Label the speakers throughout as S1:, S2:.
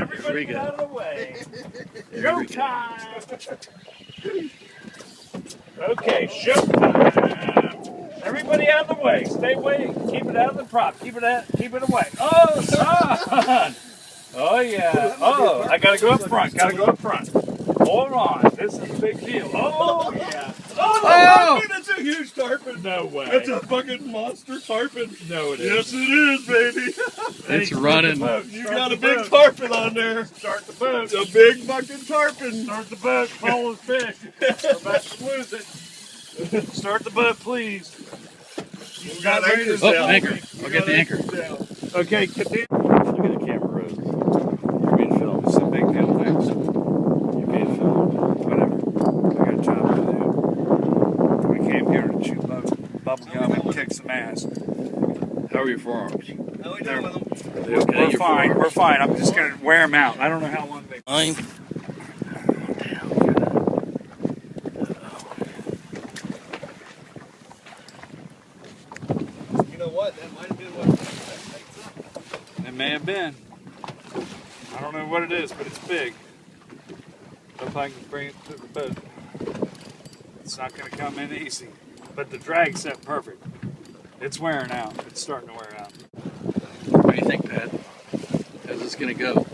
S1: Everybody get out of the way. Show time. Okay, show time. Everybody out of the way. Stay away. Keep it out of the prop. Keep it away. Oh, son. Oh yeah. Oh, I gotta go up front. Hold on. This is a big deal. Oh yeah. Oh,
S2: Oh! That's a huge tarpon.
S1: No way.
S2: That's a fucking monster tarpon.
S1: No, it
S2: Yes, it is, baby.
S1: It's running.
S2: You got a big tarpon on there.
S1: Start the boat.
S2: A big fucking tarpon.
S1: Start the boat. Follow the fish. We're about to lose it. Start the boat, please.
S2: You got anchors
S1: Oh,
S2: down.
S1: anchor. I'll get the anchor. Okay, continue. Look at the camera road. You're being filmed. It's a big deal, thanks. You're being filmed. Whatever. I got a job to do. We came here to chew bubble gum and kick some ass. How are your forearms?
S2: How we doing with them?
S1: Okay, we're fine. We're fine. I'm just going to wear them out. I don't know how long they...
S3: Fine.
S2: You know what? That might have been what.
S1: It may have been. I don't know what it is, but it's big. Hope I can bring it to the boat. It's not going to come in easy. But the drag set perfect. It's wearing out. It's starting to wear out.
S3: What do you think, Pat? How's this going to go?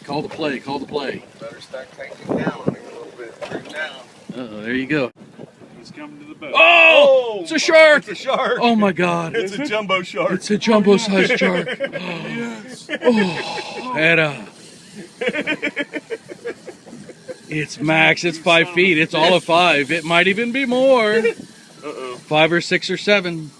S3: Call the play, call the play.
S2: Better start tightening down a little bit. Bring down.
S3: Uh-oh, there you go.
S1: He's coming to the boat.
S3: Oh! It's a shark!
S2: It's a shark.
S3: Oh my God.
S2: It's a jumbo shark.
S3: It's a jumbo-sized shark.
S1: Yes.
S3: Oh, Etta. It's max, it's 5 feet. It's all of 5. It might even be more.
S2: Uh-oh.
S3: 5 or 6 or 7.